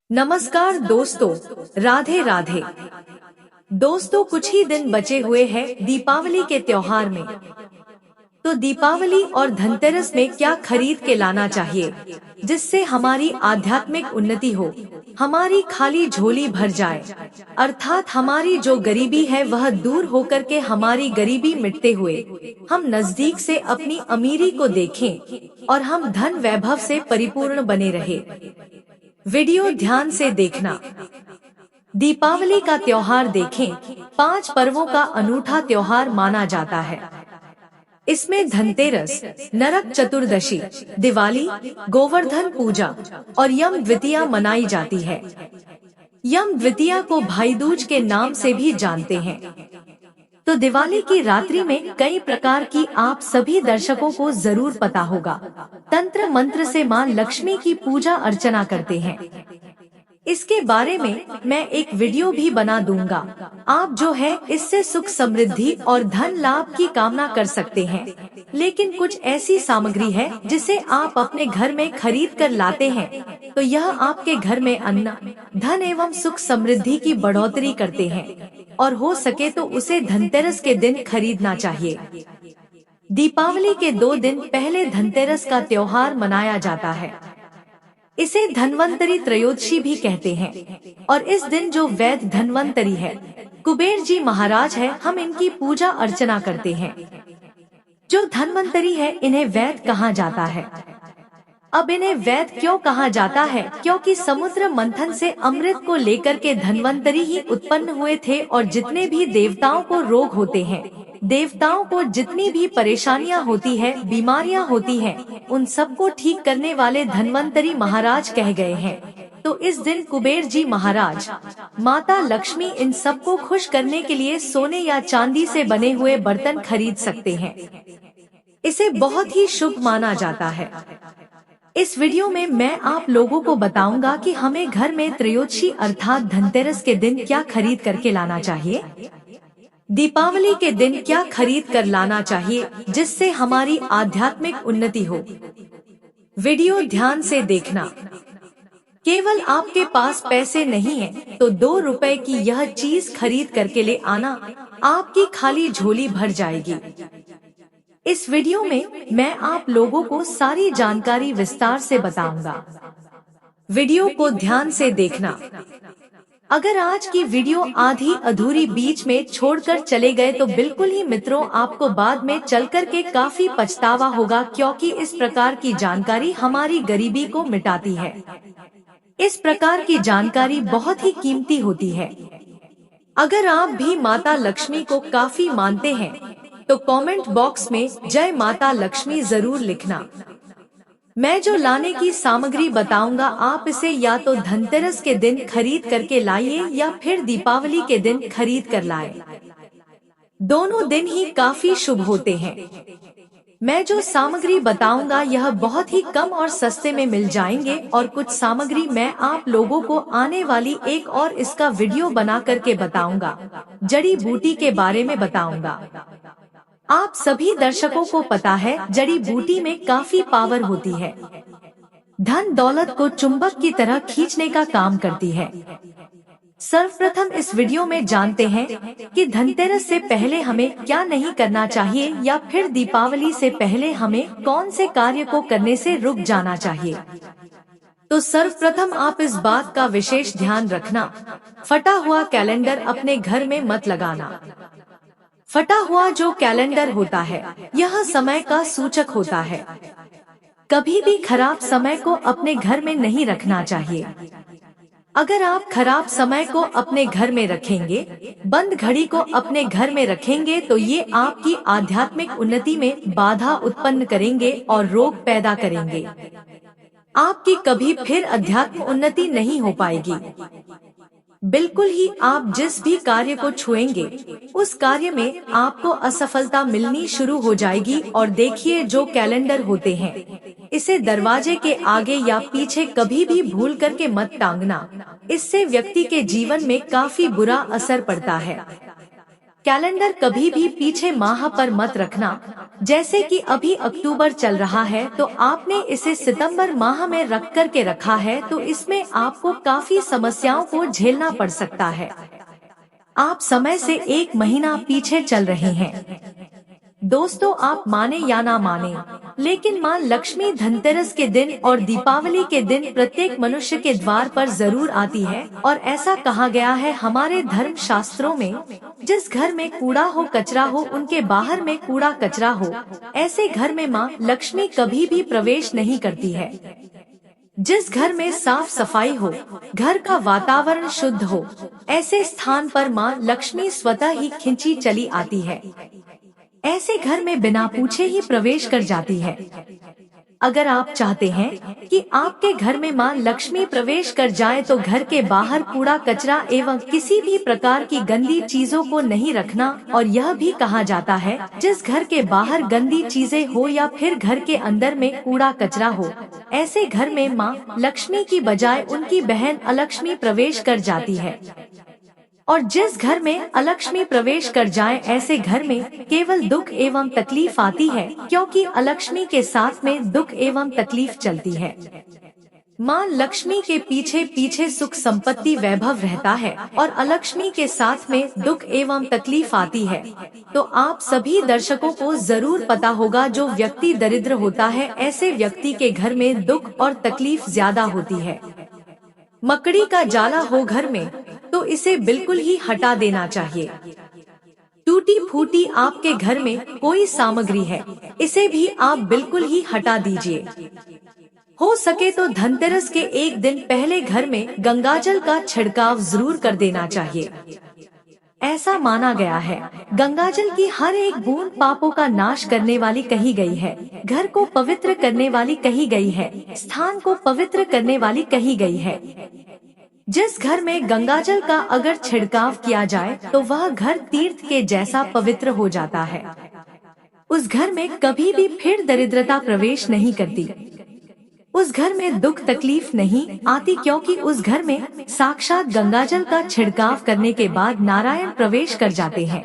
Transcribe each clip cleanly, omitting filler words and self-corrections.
नमस्कार दोस्तों, राधे राधे। दोस्तों, कुछ ही दिन बचे हुए हैं दीपावली के त्योहार में। तो दीपावली और धनतेरस में क्या खरीद के लाना चाहिए जिससे हमारी आध्यात्मिक उन्नति हो, हमारी खाली झोली भर जाए, अर्थात हमारी जो गरीबी है वह दूर होकर के हमारी गरीबी मिटते हुए हम नजदीक से अपनी अमीरी को देखें और हम धन वैभव से परिपूर्ण बने रहे। वीडियो ध्यान से देखना। दीपावली का त्योहार देखें, 5 पर्वों का अनूठा त्योहार माना जाता है। इसमें धनतेरस, नरक चतुर्दशी, दिवाली, गोवर्धन पूजा और यम द्वितीया मनाई जाती है। यम द्वितीया को भाई दूज के नाम से भी जानते हैं। तो दिवाली की रात्रि में कई प्रकार की आप सभी दर्शकों को जरूर पता होगा, तंत्र मंत्र से मां लक्ष्मी की पूजा अर्चना करते हैं। इसके बारे में मैं एक वीडियो भी बना दूंगा। आप जो है इससे सुख समृद्धि और धन लाभ की कामना कर सकते हैं। लेकिन कुछ ऐसी सामग्री है जिसे आप अपने घर में खरीद कर लाते हैं, तो यह आपके घर में अन्न, धन एवं सुख समृद्धि की बढ़ोतरी करते हैं और हो सके तो उसे धनतेरस के दिन खरीदना चाहिए। दीपावली के 2 दिन पहले धनतेरस का त्योहार मनाया जाता है। इसे धन्वंतरी त्रयोदशी भी कहते हैं और इस दिन जो वैद्य धन्वंतरी है, कुबेर जी महाराज है, हम इनकी पूजा अर्चना करते हैं। जो धन्वंतरी है इन्हें वैद्य कहा जाता है। अब इन्हें वैद्य क्यों कहा जाता है? क्योंकि समुद्र मंथन से अमृत को लेकर के धन्वंतरी ही उत्पन्न हुए थे और जितने भी देवताओं को रोग होते हैं, देवताओं को जितनी भी परेशानियां होती है, बीमारियां होती हैं, उन सबको ठीक करने वाले धन्वंतरी महाराज कह गए हैं। तो इस दिन कुबेर जी महाराज, माता लक्ष्मी इन सबको खुश करने के लिए सोने या चांदी से बने हुए बर्तन खरीद सकते हैं। इसे बहुत ही शुभ माना जाता है। इस वीडियो में मैं आप लोगों को बताऊंगा कि हमें घर में त्रयोदशी अर्थात धनतेरस के दिन क्या खरीद करके लाना चाहिए, दीपावली के दिन क्या खरीद कर लाना चाहिए जिससे हमारी आध्यात्मिक उन्नति हो। वीडियो ध्यान से देखना। केवल आपके पास पैसे नहीं है तो 2 रुपए की यह चीज खरीद करके ले आना, आपकी खाली झोली भर जाएगी। इस वीडियो में मैं आप लोगों को सारी जानकारी विस्तार से बताऊंगा। वीडियो को ध्यान से देखना। अगर आज की वीडियो आधी अधूरी बीच में छोड़कर चले गए तो बिल्कुल ही मित्रों, आपको बाद में चलकर के काफी पछतावा होगा, क्योंकि इस प्रकार की जानकारी हमारी गरीबी को मिटाती है। इस प्रकार की जानकारी बहुत ही कीमती होती है। अगर आप भी माता लक्ष्मी को काफी मानते हैं तो कमेंट बॉक्स में जय माता लक्ष्मी जरूर लिखना। मैं जो लाने की सामग्री बताऊंगा, आप इसे या तो धनतेरस के दिन खरीद करके लाइए या फिर दीपावली के दिन खरीद कर लाएं। दोनों दिन ही काफी शुभ होते हैं। मैं जो सामग्री बताऊंगा यह बहुत ही कम और सस्ते में मिल जाएंगे और कुछ सामग्री मैं आप लोगों को आने वाली एक और इसका वीडियो बना करके बताऊंगा। जड़ी बूटी के बारे में बताऊंगा। आप सभी दर्शकों को पता है जड़ी बूटी में काफी पावर होती है, धन दौलत को चुंबक की तरह खींचने का काम करती है। सर्वप्रथम इस वीडियो में जानते हैं कि धनतेरस से पहले हमें क्या नहीं करना चाहिए या फिर दीपावली से पहले हमें कौन से कार्य को करने से रुक जाना चाहिए। तो सर्वप्रथम आप इस बात का विशेष ध्यान रखना, फटा हुआ कैलेंडर अपने घर में मत लगाना। फटा हुआ जो कैलेंडर होता है यह समय का सूचक होता है। कभी भी खराब समय को अपने घर में नहीं रखना चाहिए। अगर आप खराब समय को अपने घर में रखेंगे, बंद घड़ी को अपने घर में रखेंगे, तो ये आपकी आध्यात्मिक उन्नति में बाधा उत्पन्न करेंगे और रोग पैदा करेंगे। आपकी कभी फिर अध्यात्म उन्नति नहीं हो पाएगी। बिल्कुल ही आप जिस भी कार्य को छुएंगे उस कार्य में आपको असफलता मिलनी शुरू हो जाएगी। और देखिए, जो कैलेंडर होते हैं इसे दरवाजे के आगे या पीछे कभी भी भूल करके मत टांगना, इससे व्यक्ति के जीवन में काफी बुरा असर पड़ता है। कैलेंडर कभी भी पीछे माह पर मत रखना, जैसे कि अभी अक्टूबर चल रहा है तो आपने इसे सितंबर माह में रख कर के रखा है, तो इसमें आपको काफी समस्याओं को झेलना पड़ सकता है। आप समय से 1 महीना पीछे चल रहे हैं। दोस्तों, आप माने या ना माने, लेकिन माँ लक्ष्मी धनतेरस के दिन और दीपावली के दिन प्रत्येक मनुष्य के द्वार पर जरूर आती है। और ऐसा कहा गया है हमारे धर्म शास्त्रों में, जिस घर में कूड़ा हो कचरा हो, उनके बाहर में कूड़ा कचरा हो, ऐसे घर में माँ लक्ष्मी कभी भी प्रवेश नहीं करती है। जिस घर में साफ सफाई हो, घर का वातावरण शुद्ध हो, ऐसे स्थान पर माँ लक्ष्मी स्वतः ही खिंची चली आती है। ऐसे घर में बिना पूछे ही प्रवेश कर जाती है। अगर आप चाहते हैं कि आपके घर में माँ लक्ष्मी प्रवेश कर जाए तो घर के बाहर कूड़ा कचरा एवं किसी भी प्रकार की गंदी चीजों को नहीं रखना। और यह भी कहा जाता है जिस घर के बाहर गंदी चीजें हो या फिर घर के अंदर में कूड़ा कचरा हो, ऐसे घर में माँ लक्ष्मी की बजाय उनकी बहन अलक्ष्मी प्रवेश कर जाती है। और जिस घर में अलक्ष्मी प्रवेश कर जाए, ऐसे घर में केवल दुख एवं तकलीफ आती है, क्योंकि अलक्ष्मी के साथ में दुख एवं तकलीफ चलती है। माँ लक्ष्मी के पीछे पीछे सुख संपत्ति वैभव रहता है और अलक्ष्मी के साथ में दुख एवं तकलीफ आती है। तो आप सभी दर्शकों को जरूर पता होगा, जो व्यक्ति दरिद्र होता है, ऐसे व्यक्ति के घर में दुख और तकलीफ ज्यादा होती है। मकड़ी का जाला हो घर में तो इसे बिल्कुल ही हटा देना चाहिए। टूटी फूटी आपके घर में कोई सामग्री है, इसे भी आप बिल्कुल ही हटा दीजिए। हो सके तो धनतेरस के 1 दिन पहले घर में गंगाजल का छिड़काव जरूर कर देना चाहिए। ऐसा माना गया है गंगाजल की हर एक बूंद पापों का नाश करने वाली कही गई है, घर को पवित्र करने वाली कही गई है, स्थान को पवित्र करने वाली कही गई है। जिस घर में गंगाजल का अगर छिड़काव किया जाए तो वह घर तीर्थ के जैसा पवित्र हो जाता है। उस घर में कभी भी फिर दरिद्रता प्रवेश नहीं करती, उस घर में दुख तकलीफ नहीं आती, क्योंकि उस घर में साक्षात गंगाजल का छिड़काव करने के बाद नारायण प्रवेश कर जाते हैं।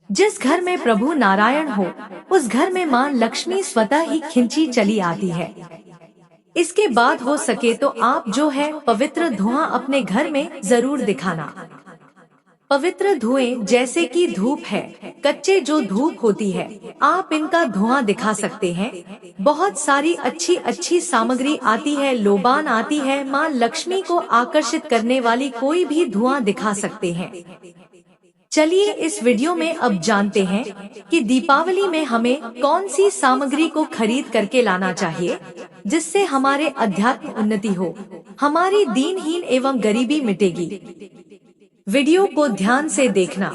जिस घर में प्रभु नारायण हो, उस घर में माँ लक्ष्मी स्वतः ही खिंची चली आती है। इसके बाद हो सके तो आप जो है पवित्र धुआं अपने घर में जरूर दिखाना। पवित्र धुएं जैसे कि धूप है, कच्चे जो धूप होती है, आप इनका धुआं दिखा सकते हैं। बहुत सारी अच्छी अच्छी सामग्री आती है, लोबान आती है, माँ लक्ष्मी को आकर्षित करने वाली कोई भी धुआं दिखा सकते हैं। चलिए इस वीडियो में अब जानते हैं कि दीपावली में हमें कौन सी सामग्री को खरीद करके लाना चाहिए, जिससे हमारे अध्यात्म उन्नति हो, हमारी दीनहीन एवं गरीबी मिटेगी। वीडियो को ध्यान से देखना।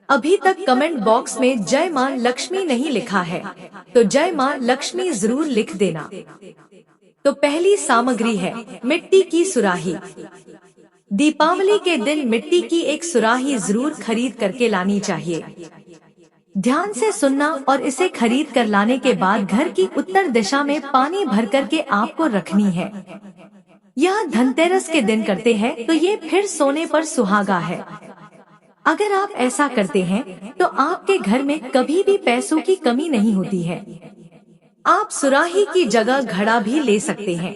अभी तक कमेंट बॉक्स में जय मां लक्ष्मी नहीं लिखा है तो जय मां लक्ष्मी जरूर लिख देना। तो पहली सामग्री है मिट्टी की सुराही। दीपावली के दिन मिट्टी की एक सुराही जरूर खरीद करके लानी चाहिए। ध्यान से सुनना, और इसे खरीद कर लाने के बाद घर की उत्तर दिशा में पानी भर करके आपको रखनी है। यह धनतेरस के दिन करते हैं तो ये फिर सोने पर सुहागा है। अगर आप ऐसा करते हैं तो आपके घर में कभी भी पैसों की कमी नहीं होती है। आप सुराही की जगह घड़ा भी ले सकते हैं।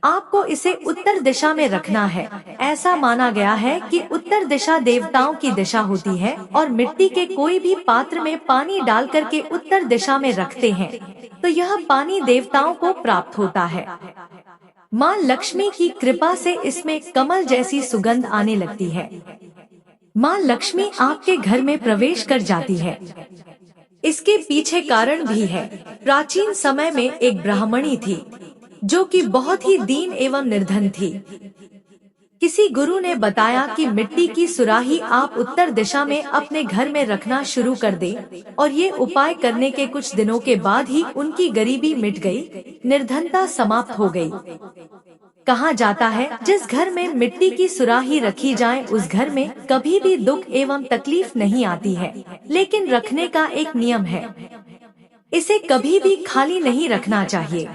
आपको इसे उत्तर दिशा में रखना है। ऐसा माना गया है कि उत्तर दिशा देवताओं की दिशा होती है, और मिट्टी के कोई भी पात्र में पानी डाल करके उत्तर दिशा में रखते हैं तो यह पानी देवताओं को प्राप्त होता है। माँ लक्ष्मी की कृपा से इसमें कमल जैसी सुगंध आने लगती है। माँ लक्ष्मी आपके घर में प्रवेश कर जाती है। इसके पीछे कारण भी है। प्राचीन समय में एक ब्राह्मणी थी जो कि बहुत ही दीन एवं निर्धन थी। किसी गुरु ने बताया कि मिट्टी की सुराही आप उत्तर दिशा में अपने घर में रखना शुरू कर दे, और ये उपाय करने के कुछ दिनों के बाद ही उनकी गरीबी मिट गई, निर्धनता समाप्त हो गई। कहा जाता है जिस घर में मिट्टी की सुराही रखी जाए उस घर में कभी भी दुख एवं तकलीफ नहीं आती है। लेकिन रखने का एक नियम है, इसे कभी भी खाली नहीं रखना चाहिए।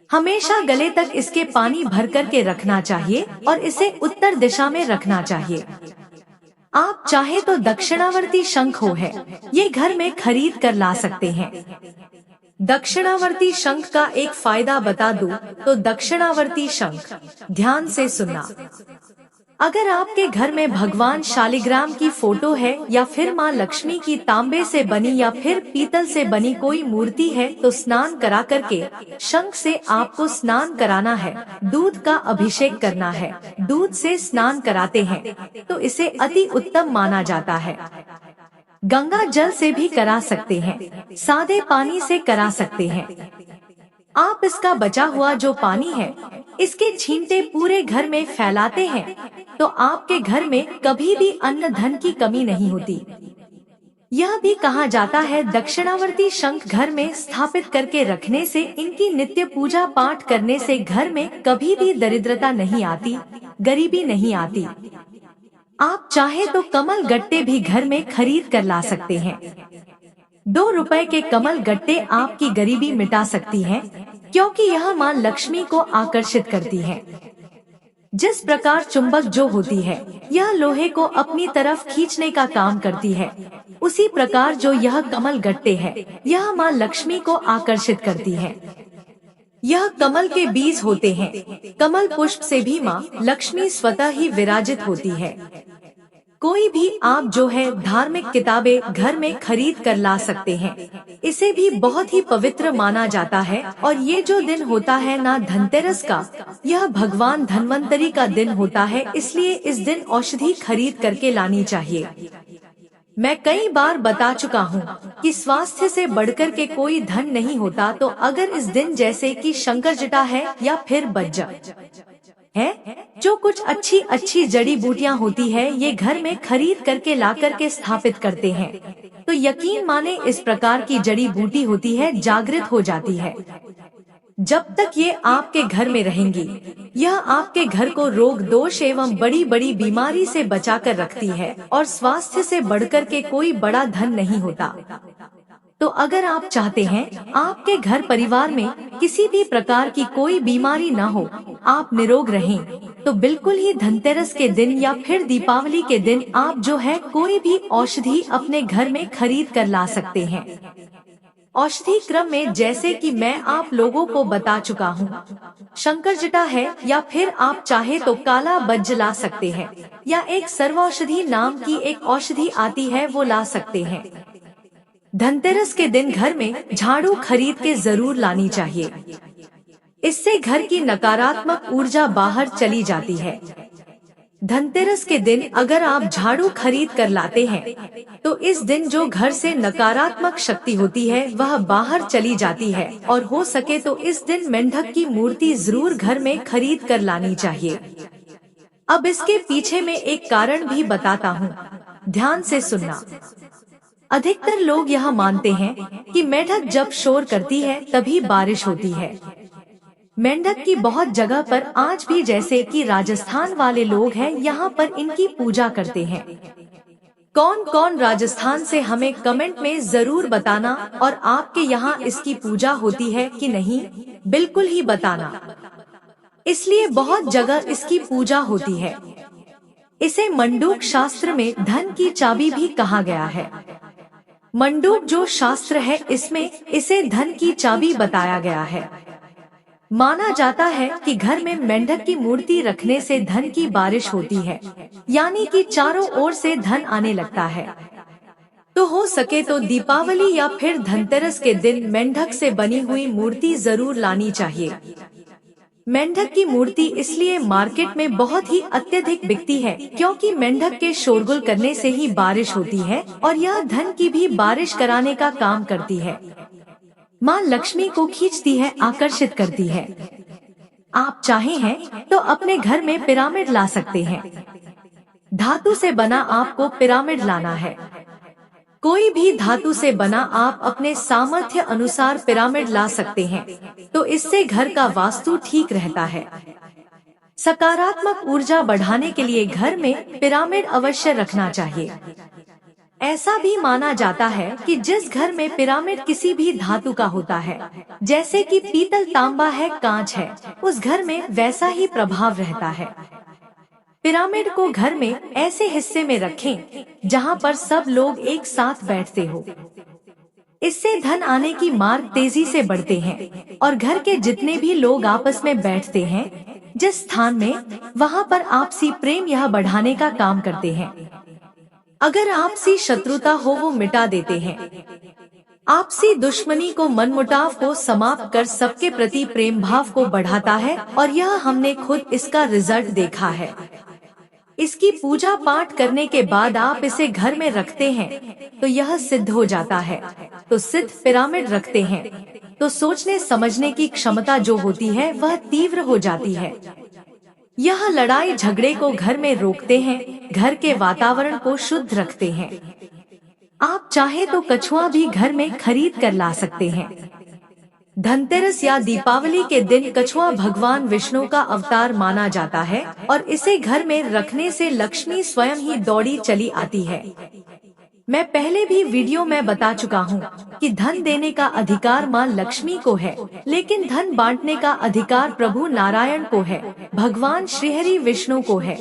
हमेशा गले तक इसके पानी भर कर के रखना चाहिए और इसे उत्तर दिशा में रखना चाहिए। आप चाहे तो दक्षिणावर्ती शंख हो है, ये घर में खरीद कर ला सकते हैं। दक्षिणावर्ती शंख का एक फायदा बता दूं तो दक्षिणावर्ती शंख, ध्यान से सुनना। अगर आपके घर में भगवान शालिग्राम की फोटो है या फिर माँ लक्ष्मी की तांबे से बनी या फिर पीतल से बनी कोई मूर्ति है तो स्नान करा करके शंख से आपको स्नान कराना है, दूध का अभिषेक करना है। दूध से स्नान कराते हैं तो इसे अति उत्तम माना जाता है। गंगा जल से भी करा सकते हैं, सादे पानी से करा सकते हैं। आप इसका बचा हुआ जो पानी है इसके छींटे पूरे घर में फैलाते हैं तो आपके घर में कभी भी अन्न धन की कमी नहीं होती। यह भी कहा जाता है दक्षिणावर्ती शंख घर में स्थापित करके रखने से, इनकी नित्य पूजा पाठ करने से घर में कभी भी दरिद्रता नहीं आती, गरीबी नहीं आती। आप चाहे तो कमल गट्टे भी घर में खरीद कर ला सकते हैं। 2 रुपए के कमल गट्टे आपकी गरीबी मिटा सकती हैं, क्योंकि यह मां लक्ष्मी को आकर्षित करती है। जिस प्रकार चुंबक जो होती है यह लोहे को अपनी तरफ खींचने का काम करती है, उसी प्रकार जो यह कमल गट्टे है यह मां लक्ष्मी को आकर्षित करती है। यह कमल के बीज होते हैं। कमल पुष्प से भी मां लक्ष्मी स्वतः ही विराजित होती है। कोई भी आप जो है धार्मिक किताबें घर में खरीद कर ला सकते हैं। इसे भी बहुत ही पवित्र माना जाता है। और ये जो दिन होता है ना धनतेरस का, यह भगवान धन्वंतरी का दिन होता है, इसलिए इस दिन औषधि खरीद करके लानी चाहिए। मैं कई बार बता चुका हूँ कि स्वास्थ्य से बढ़कर के कोई धन नहीं होता, तो अगर इस दिन जैसे कि शंकर जटा है या फिर बज्जा है, जो कुछ अच्छी अच्छी जड़ी बूटियां होती है ये घर में खरीद करके ला करके स्थापित करते हैं, तो यकीन माने इस प्रकार की जड़ी बूटी होती है जागृत हो जाती है। जब तक ये आपके घर में रहेंगी यह आपके घर को रोग दोष एवं बड़ी बड़ी बीमारी से बचा कर रखती है, और स्वास्थ्य से बढ़कर के कोई बड़ा धन नहीं होता। तो अगर आप चाहते हैं आपके घर परिवार में किसी भी प्रकार की कोई बीमारी न हो, आप निरोग रहें, तो बिल्कुल ही धनतेरस के दिन या फिर दीपावली के दिन आप जो है कोई भी औषधि अपने घर में खरीद कर ला सकते हैं। औषधि क्रम में जैसे कि मैं आप लोगों को बता चुका हूँ, शंकर जटा है या फिर आप चाहे तो काला बज्ज ला सकते हैं, या एक सर्वौषधि नाम की एक औषधि आती है वो ला सकते हैं। धनतेरस के दिन घर में झाड़ू खरीद के जरूर लानी चाहिए, इससे घर की नकारात्मक ऊर्जा बाहर चली जाती है। धनतेरस के दिन अगर आप झाड़ू खरीद कर लाते हैं तो इस दिन जो घर से नकारात्मक शक्ति होती है वह बाहर चली जाती है, और हो सके तो इस दिन मेंढक की मूर्ति जरूर घर में खरीद कर लानी चाहिए। अब इसके पीछे में एक कारण भी बताता हूँ, ध्यान से सुनना। अधिकतर लोग यह मानते हैं कि मेंढक जब शोर करती है तभी बारिश होती है। मेंढक की बहुत जगह पर आज भी जैसे कि राजस्थान वाले लोग हैं यहाँ पर इनकी पूजा करते हैं। कौन कौन राजस्थान से हमें कमेंट में जरूर बताना, और आपके यहाँ इसकी पूजा होती है कि नहीं बिल्कुल ही बताना। इसलिए बहुत जगह इसकी पूजा होती है। इसे मंडूक शास्त्र में धन की चाबी भी कहा गया है। मंडूक जो शास्त्र है इसमें इसे धन की चाबी बताया गया है। माना जाता है कि घर में मेंढक की मूर्ति रखने से धन की बारिश होती है, यानी कि चारों ओर से धन आने लगता है। तो हो सके तो दीपावली या फिर धनतेरस के दिन मेंढक से बनी हुई मूर्ति जरूर लानी चाहिए। मेंढक की मूर्ति इसलिए मार्केट में बहुत ही अत्यधिक बिकती है क्योंकि मेंढक के शोरगुल करने से ही बारिश होती है, और यह धन की भी बारिश कराने का काम करती है। माँ लक्ष्मी को खींचती है, आकर्षित करती है। आप चाहे हैं तो अपने घर में पिरामिड ला सकते हैं। धातु से बना आपको पिरामिड लाना है। कोई भी धातु से बना आप अपने सामर्थ्य अनुसार पिरामिड ला सकते हैं, तो इससे घर का वास्तु ठीक रहता है। सकारात्मक ऊर्जा बढ़ाने के लिए घर में पिरामिड अवश्य रखना चाहिए। ऐसा भी माना जाता है कि जिस घर में पिरामिड किसी भी धातु का होता है, जैसे कि पीतल, तांबा है, कांच है, उस घर में वैसा ही प्रभाव रहता है। पिरामिड को घर में ऐसे हिस्से में रखें जहां पर सब लोग एक साथ बैठते हो। इससे धन आने की मार्ग तेजी से बढ़ते हैं और घर के जितने भी लोग आपस में बैठते हैं जिस स्थान में, वहां पर आपसी प्रेम यह बढ़ाने का काम करते हैं। अगर आपसी शत्रुता हो वो मिटा देते हैं। आपसी दुश्मनी को, मनमुटाव को समाप्त कर सबके प्रति प्रेम भाव को बढ़ाता है और यह हमने खुद इसका रिजल्ट देखा है। इसकी पूजा पाठ करने के बाद आप इसे घर में रखते हैं तो यह सिद्ध हो जाता है। तो सिद्ध पिरामिड रखते हैं तो सोचने समझने की क्षमता जो होती है वह तीव्र हो जाती है। यह लड़ाई झगड़े को घर में रोकते हैं, घर के वातावरण को शुद्ध रखते हैं। आप चाहे तो कछुआ भी घर में खरीद कर ला सकते हैं। धनतेरस या दीपावली के दिन कछुआ भगवान विष्णु का अवतार माना जाता है और इसे घर में रखने से लक्ष्मी स्वयं ही दौड़ी चली आती है। मैं पहले भी वीडियो में बता चुका हूँ कि धन देने का अधिकार माँ लक्ष्मी को है, लेकिन धन बांटने का अधिकार प्रभु नारायण को है, भगवान श्रीहरि विष्णु को है।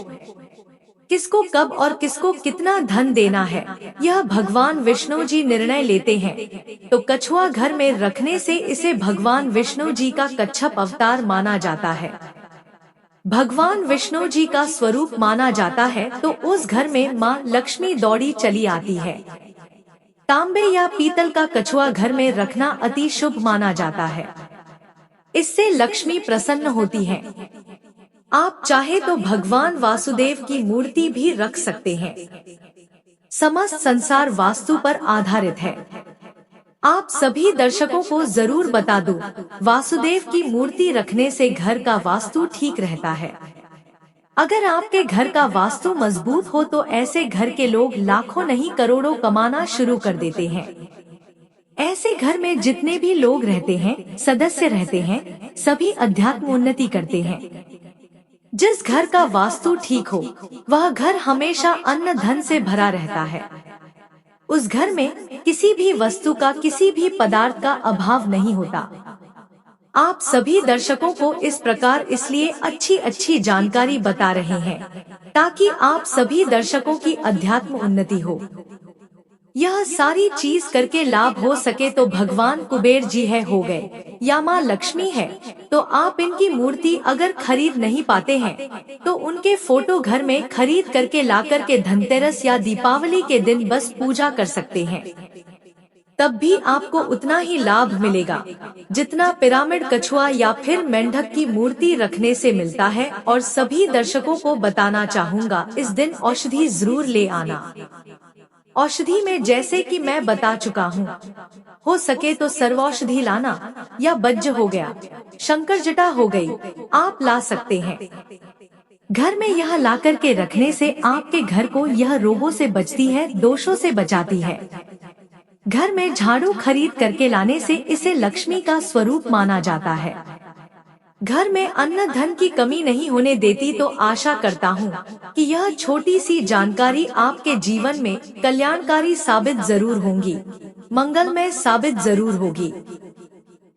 किसको कब और किसको कितना धन देना है यह भगवान विष्णु जी निर्णय लेते हैं। तो कछुआ घर में रखने से इसे भगवान विष्णु जी का कच्छप अवतार माना जाता है, भगवान विष्णु जी का स्वरूप माना जाता है। तो उस घर में माँ लक्ष्मी दौड़ी चली आती है। तांबे या पीतल का कछुआ घर में रखना अति शुभ माना जाता है, इससे लक्ष्मी प्रसन्न होती है। आप चाहे तो भगवान वासुदेव की मूर्ति भी रख सकते हैं। समस्त संसार वास्तु पर आधारित है। आप सभी दर्शकों को जरूर बता दूं, वासुदेव की मूर्ति रखने से घर का वास्तु ठीक रहता है। अगर आपके घर का वास्तु मजबूत हो तो ऐसे घर के लोग लाखों नहीं करोड़ों कमाना शुरू कर देते हैं। ऐसे घर में जितने भी लोग रहते हैं, सदस्य रहते हैं, सभी अध्यात्म उन्नति करते हैं। जिस घर का वास्तु ठीक हो वह घर हमेशा अन्न धन से भरा रहता है। उस घर में किसी भी वस्तु का, किसी भी पदार्थ का अभाव नहीं होता। आप सभी दर्शकों को इस प्रकार इसलिए अच्छी जानकारी बता रहे हैं ताकि आप सभी दर्शकों की अध्यात्म उन्नति हो। यह सारी चीज करके लाभ हो सके तो भगवान कुबेर जी हो गए या माँ लक्ष्मी है, तो आप इनकी मूर्ति अगर खरीद नहीं पाते हैं तो उनके फोटो घर में खरीद करके ला करके धनतेरस या दीपावली के दिन बस पूजा कर सकते हैं। तब भी आपको उतना ही लाभ मिलेगा जितना पिरामिड, कछुआ या फिर मेंढक की मूर्ति रखने से मिलता है। और सभी दर्शकों को बताना चाहूँगा, इस दिन औषधि जरूर ले आना। औषधि में जैसे कि मैं बता चुका हूँ, हो सके तो सर्वौषधि लाना, या बज्ज हो गया, शंकर जटा हो गई, आप ला सकते हैं। घर में यह ला कर के रखने से आपके घर को यह रोगों से बचती है, दोषों से बचाती है। घर में झाड़ू खरीद करके लाने से इसे लक्ष्मी का स्वरूप माना जाता है। घर में अन्न धन की कमी नहीं होने देती। तो आशा करता हूँ कि यह छोटी सी जानकारी आपके जीवन में कल्याणकारी साबित जरूर होंगी, मंगलमय साबित जरूर होगी।